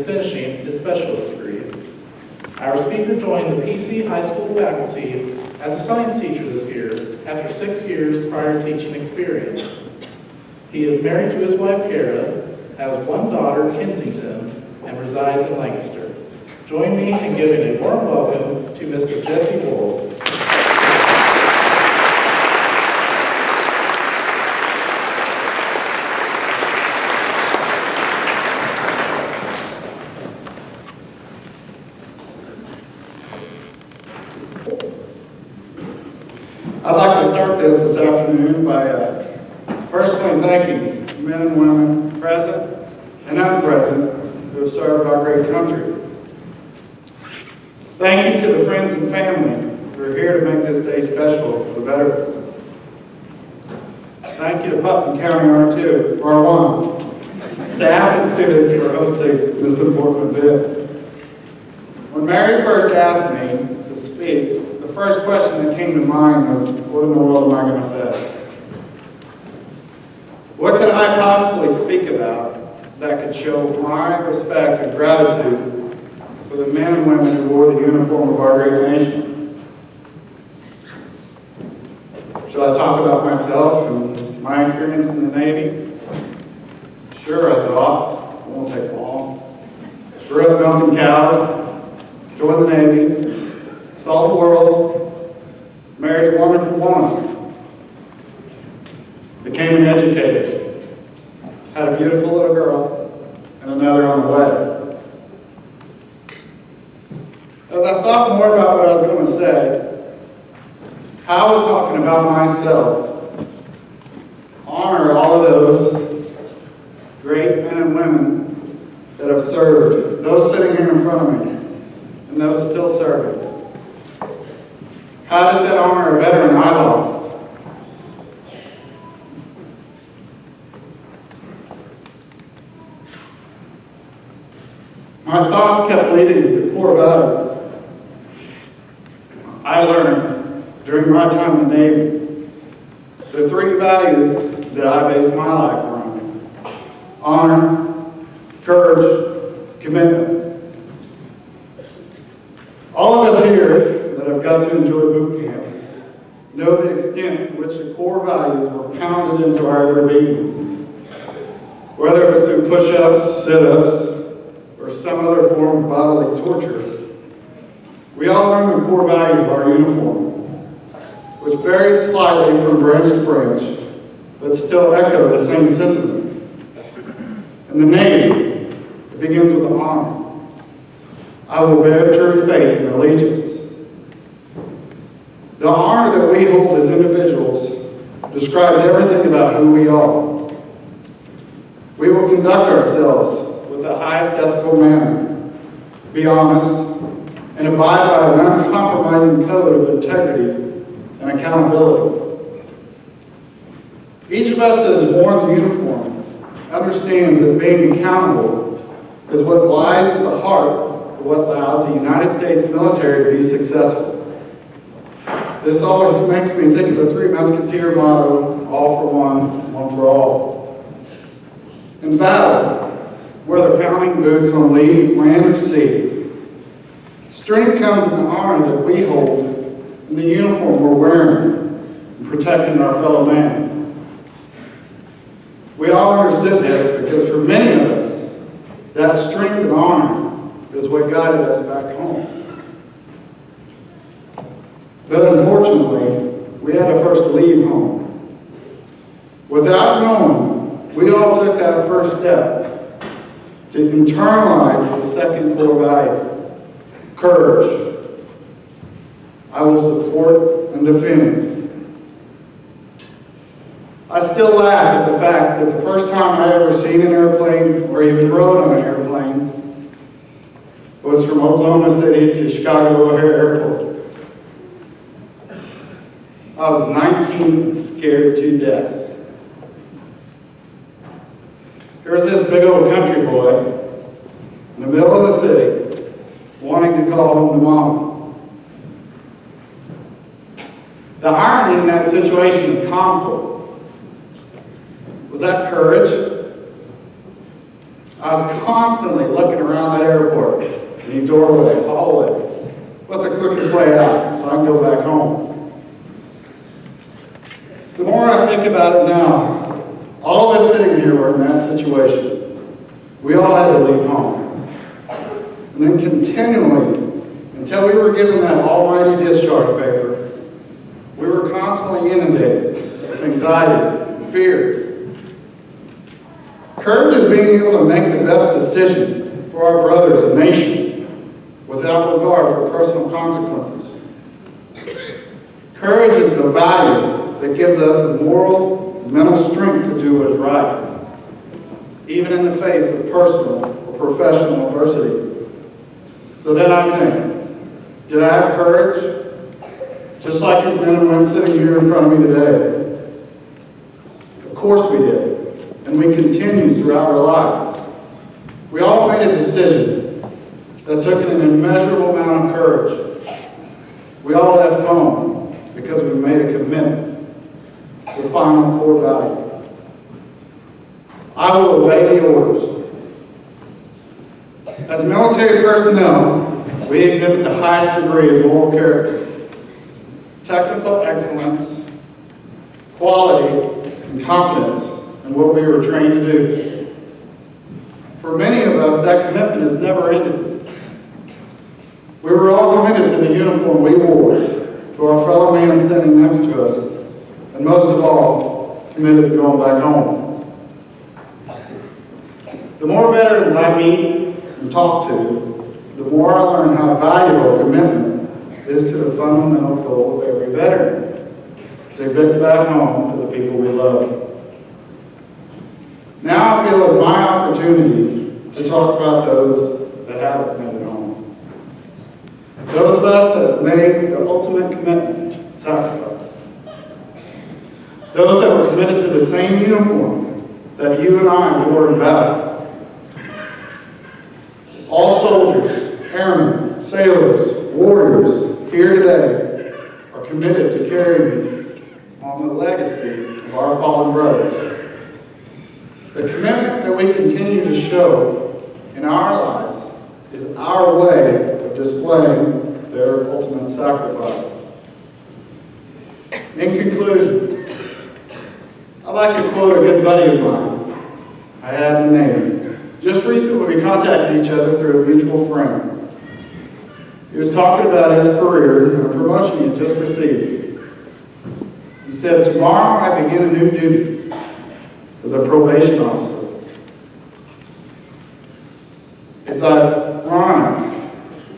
finishing his specialist degree. Our speaker joined the PC High School faculty as a science teacher this year after 6 years prior teaching experience. He is married to his wife Kara, has one daughter, Kensington, and resides in Lancaster. Join me in giving a warm welcome to Mr. Jesse Wolf. I'd like to start this afternoon by personally thanking men and women, present and unpresent, who have served our great country. Thank you to the friends and family who are here to make this day special for the veterans. Thank you to Putnam County R1, staff and students for hosting this important event. When Mary first asked me to speak, the first question that came to mind was, what in the world am I going to say? What could I possibly speak about that could show my respect and gratitude for the men and women who wore the uniform of our great nation? Should I talk about myself and my experience in the Navy? Sure, I thought. It won't take long. Grew up milking cows, joined the Navy, saw the world, married a wonderful woman, became an educator, had a beautiful little girl, and another on the way. As I thought more about what I was going to say, how would talking about myself honor all of those great men and women that have served, those sitting here in front of me, and those still serving? How does that honor a veteran I lost? My thoughts kept leading me to core values I learned during my time in the Navy. The three values that I base my life around: honor, courage, commitment. All of us here that have got to enjoy boot camp know the extent to which the core values were pounded into our every being. Whether it was through push-ups, sit-ups, or some other form of bodily torture, we all learn the core values of our uniform, which vary slightly from branch to branch, but still echo the same sentiments. In the Navy, it begins with the honor. I will bear true faith and allegiance. The honor that we hold as individuals describes everything about who we are. We will conduct ourselves with the highest ethical manner, be honest, and abide by an uncompromising code of integrity and accountability. Each of us that has worn the uniform understands that being accountable is what lies at the heart of what allows the United States military to be successful. This always makes me think of the Three Musketeer motto, all for one, one for all. In battle, whether pounding boots on land or sea, strength comes in the honor that we hold in the uniform we're wearing and protecting our fellow man. We all understood this because for many of us, that strength and honor is what guided us back home. But unfortunately, we had to first leave home. Without knowing, we all took that first step to internalize the second core value: courage. I will support and defend. I still laugh at the fact that the first time I ever seen an airplane or even rode on an airplane was from Oklahoma City to Chicago O'Hare Airport. I was 19 and scared to death. Here's this big old country boy in the middle of the city wanting to call home to mama. The irony in that situation is comical. Was that courage? I was constantly looking around that airport, any doorway, hallway. What's the quickest way out so I can go back home? The more I think about it now, all of us sitting here were in that situation. We all had to leave home. And then continually, until we were given that almighty discharge paper, we were constantly inundated with anxiety and fear. Courage is being able to make the best decision for our brothers and nation without regard for personal consequences. Courage is the value that gives us the moral and mental strength to do what is right, even in the face of personal or professional adversity. So then I think, did I have courage? Just like these men and women sitting here in front of me today. Of course we did. And we continue throughout our lives. We all made a decision that took an immeasurable amount of courage. We all left home because we made a commitment to the final core value. I will obey the orders. As military personnel, we exhibit the highest degree of moral character, technical excellence, quality, and competence in what we were trained to do. For many of us, that commitment has never ended. We were all committed to the uniform we wore, to our fellow man standing next to us, and most of all, committed to going back home. The more veterans I meet and talk to, the more I learn how valuable commitment is to the fundamental goal of every veteran, to get back home to the people we love. Now I feel it's my opportunity to talk about those that haven't made it home. Those of us that have made the ultimate commitment, sacrifice. Those that were committed to the same uniform that you and I wore in battle. All soldiers, airmen, sailors, warriors here today are committed to carrying on the legacy of our fallen brothers. The commitment that we continue to show in our lives is our way of displaying their ultimate sacrifice. In conclusion, I'd like to quote a good buddy of mine I had in the Navy. Just recently we contacted each other through a mutual friend. He was talking about his career and the promotion he had just received. He said, "Tomorrow I begin a new duty as a probation officer. It's ironic.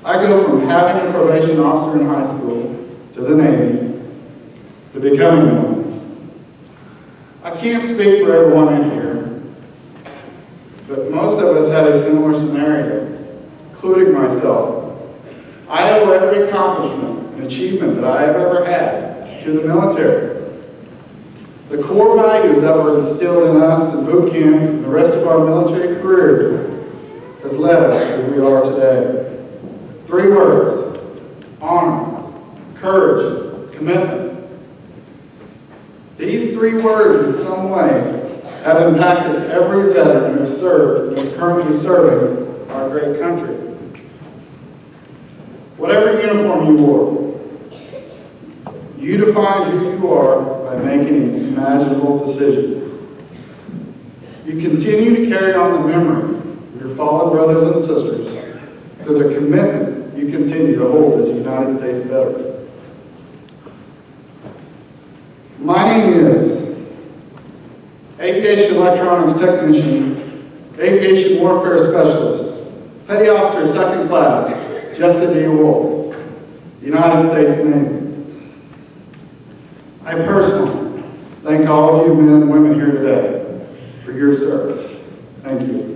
I go from having a probation officer in high school to the Navy to becoming one. I can't speak for everyone in here, but most of us had a similar scenario, including myself. I owe every accomplishment and achievement that I have ever had to the military. The core values that were instilled in us in boot camp and the rest of our military career has led us to where we are today. 3 words: honor, courage, commitment. These 3 words in some way have impacted every veteran who has served and is currently serving our great country. Whatever uniform you wore, you defined who you are by making an imaginable decision. You continue to carry on the memory of your fallen brothers and sisters through the commitment you continue to hold as a United States veteran. My name is Aviation Electronics Technician, Aviation Warfare Specialist, Petty Officer 2nd Class, Jesse D. Wolf, United States Navy. I personally thank all of you men and women here today for your service. Thank you.